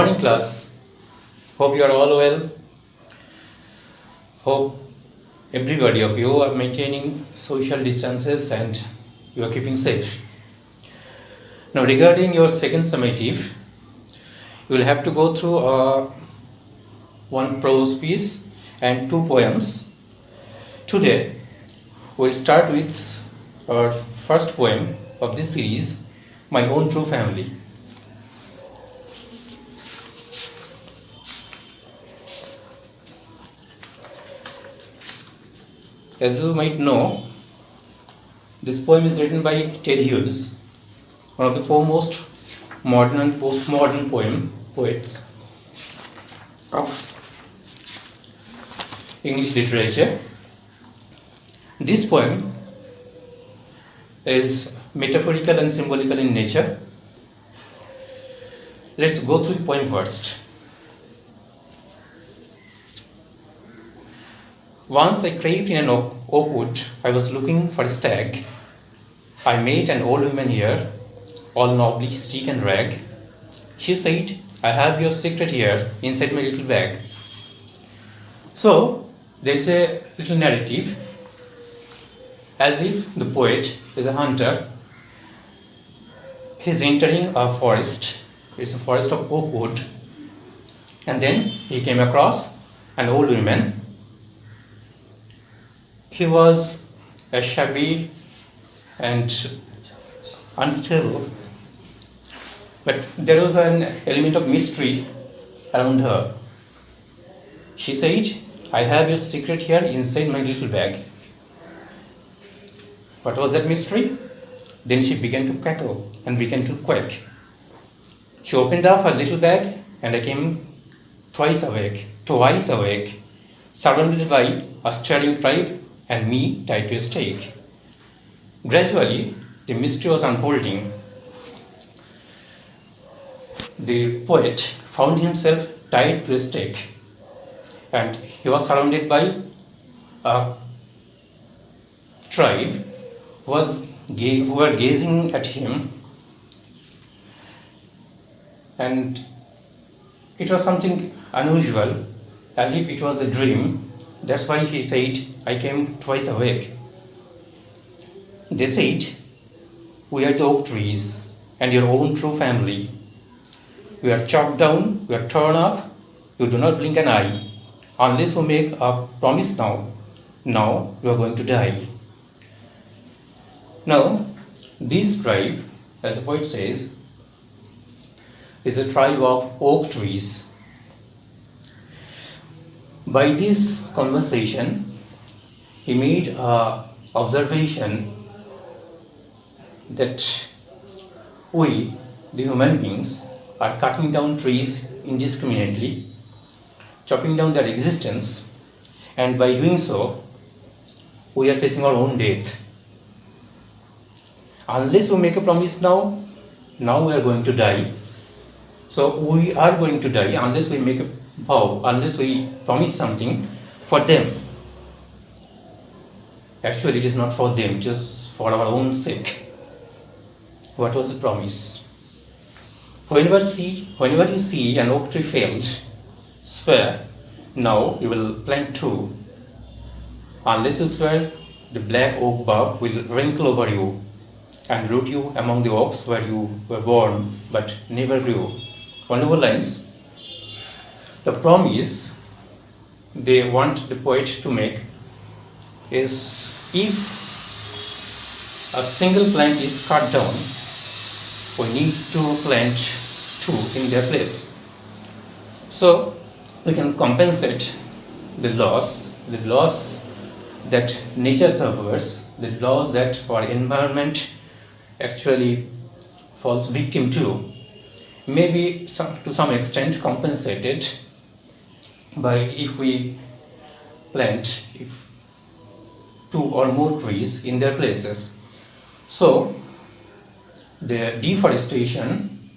morning, class. Hope you are all well. Hope everybody of you are maintaining social distances and you are keeping safe. Now, regarding your second summative, you will have to go through one prose piece and two poems. Today, we'll start with our first poem of this series, My Own True Family. As you might know, this poem is written by Ted Hughes, one of the foremost modern and postmodern poets of English literature. This poem is metaphorical and symbolical in nature. Let's go through the poem first. Once I craved in an oak wood, I was looking for a stag. I met an old woman here, all nobly stick and rag. She said, I have your secret here inside my little bag. So, there is a little narrative as if the poet is a hunter. He is entering a forest. It's a forest of oak wood. And then he came across an old woman. He was a shabby and unstable, but there was an element of mystery around her. She said, I have your secret here inside my little bag. What was that mystery? Then she began to cackle and began to quack. She opened up her little bag and I came twice awake, surrounded by a staring tribe and me tied to a stake. Gradually, the mystery was unfolding. The poet found himself tied to a stake, and he was surrounded by a tribe who were gazing at him, and it was something unusual, as if it was a dream. That's why he said, I came twice awake. They said, we are the oak trees and your own true family. We are chopped down, we are torn up, you do not blink an eye. Unless you make a promise now you are going to die. Now, this tribe, as the poet says, is a tribe of oak trees. By this conversation, he made an observation that we, the human beings, are cutting down trees indiscriminately, chopping down their existence, and by doing so, we are facing our own death. Unless we make a promise now we are going to die. So we are going to die unless we make a vow, unless we promise something for them. Actually, it is not for them, just for our own sake. What was the promise? Whenever you see an oak tree felled, swear, now you will plant two. Unless you swear, the black oak bark will wrinkle over you and root you among the oaks where you were born but never grew. On our lines, the promise they want the poet to make is, if a single plant is cut down, we need to plant two in their place. So we can compensate the loss that nature suffers, the loss that our environment actually falls victim to, maybe to some extent compensated by if we plant two or more trees in their places. So the deforestation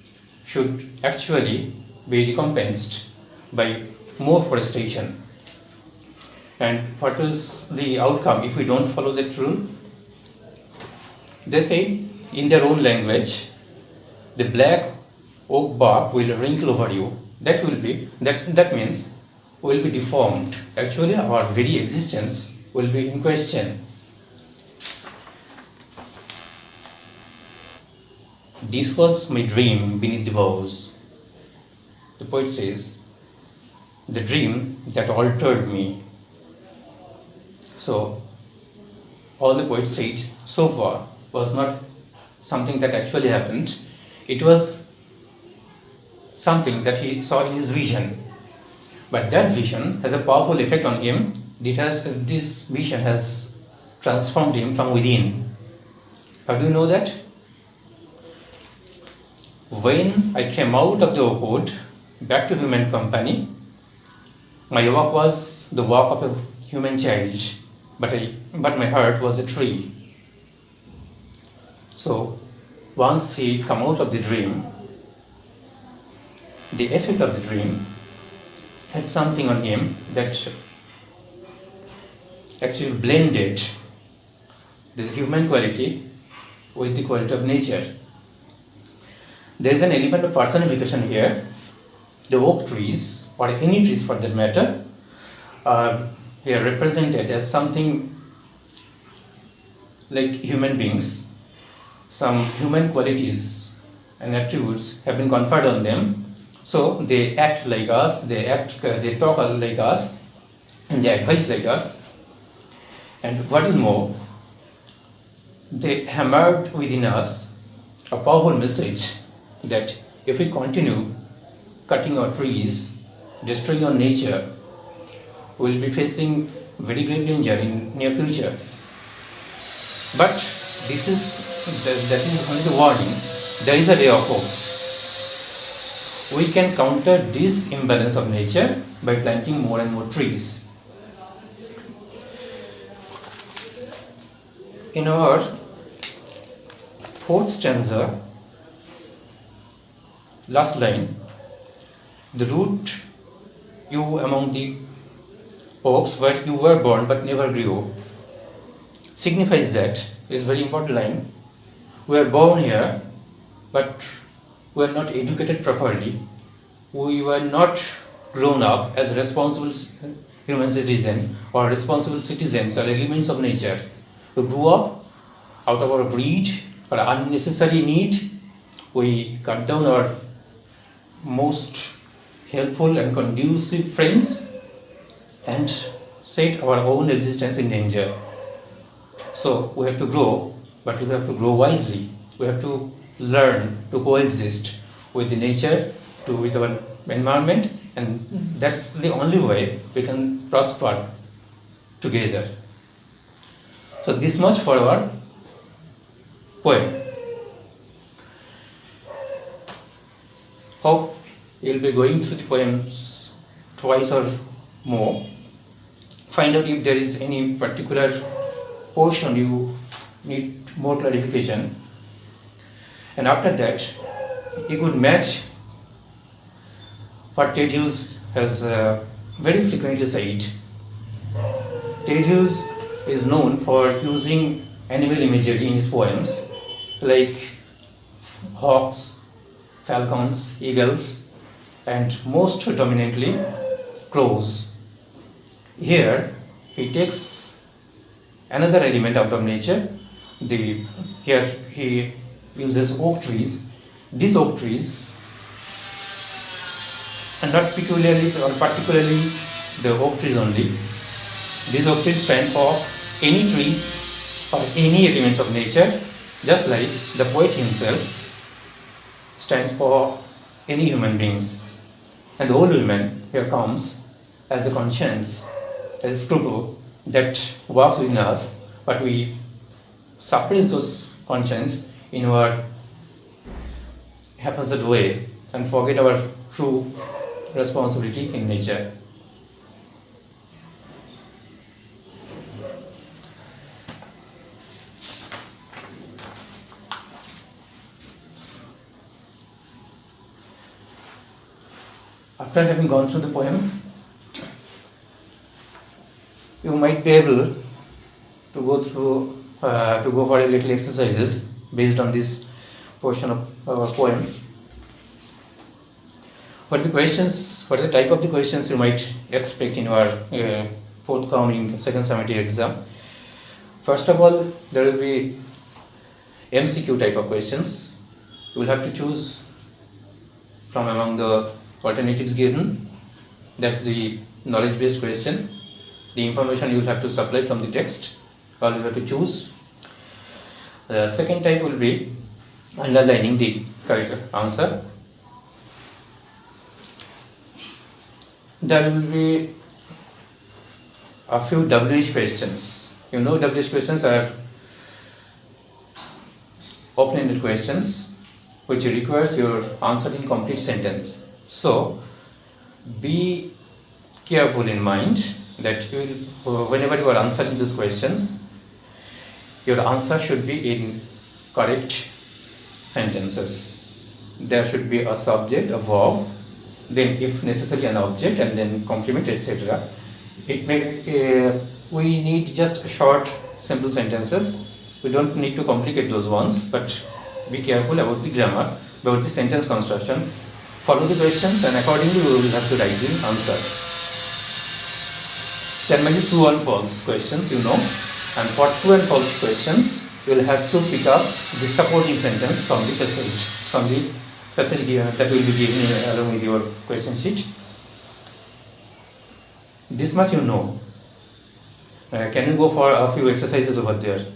should actually be recompensed by more forestation. And what is the outcome if we don't follow that rule? They say in their own language, the black oak bark will wrinkle over you that means will be deformed. Actually, our very existence will be in question. This was my dream beneath the boughs. The poet says, the dream that altered me. So, all the poet said so far was not something that actually happened. It was something that he saw in his vision. But that vision has a powerful effect on him. This vision has transformed him from within. How do you know that? When I came out of the orchard back to human company, my walk was the walk of a human child, but my heart was a tree. So once he come out of the dream, the effect of the dream had something on him that actually blended the human quality with the quality of nature. There is an element of personification here. The oak trees, or any trees for that matter, are here represented as something like human beings. Some human qualities and attributes have been conferred on them. So they act like us, they talk like us, and they advise like us. And what is more, they hammered within us a powerful message that if we continue cutting our trees, destroying our nature, we will be facing very great danger in near future. But that is only the warning. There is a ray of hope. We can counter this imbalance of nature by planting more and more trees. In our fourth stanza, last line, the root you among the oaks where you were born but never grew, signifies that. It's a very important line. We are born here, but we are not educated properly. We were not grown up as responsible human citizens or responsible citizens or elements of nature. We grew up out of our greed or unnecessary need. We cut down our most helpful and conducive friends and set our own existence in danger. So we have to grow, but we have to grow wisely. We have to learn to coexist with the nature, with our environment, and that's the only way we can prosper together. So this much for our poem. Hope you'll be going through the poems twice or more. Find out if there is any particular portion you need more clarification. And after that, you could match what Ted Hughes has very frequently said. Ted Hughes is known for using animal imagery in his poems, like hawks, falcons, eagles, and most dominantly crows. Here he takes another element out of nature. Here he uses oak trees. These oak trees, and not peculiarly or particularly the oak trees only. These oak trees stand for any trees or any elements of nature, just like the poet himself stands for any human beings. And the whole human here comes as a conscience, as a scruple that works within us, but we suppress those conscience in our haphazard way and forget our true responsibility in nature. After having gone through the poem, you might be able to go for a little exercises based on this portion of our poem. What are the questions? What are the type of the questions you might expect in your forthcoming second summative exam? First of all, there will be MCQ type of questions. You will have to choose from among the alternatives given. That's the knowledge-based question. The information you will have to supply from the text, or you have to choose. The second type will be underlining the correct answer. There will be a few WH questions. You know, WH questions are open-ended questions which requires your answer in complete sentence. So be careful in mind that whenever you are answering these questions, your answer should be in correct sentences. There should be a subject, a verb, then if necessary an object, and then complement, etc. It may we need just short, simple sentences. We don't need to complicate those ones, but be careful about the grammar, about the sentence construction. Follow the questions, and accordingly we will have to write the answers. There may be true and false questions, you know, and for true and false questions, you will have to pick up the supporting sentence from the passage that will be given along with your question sheet. This much you know. Can you go for a few exercises over there?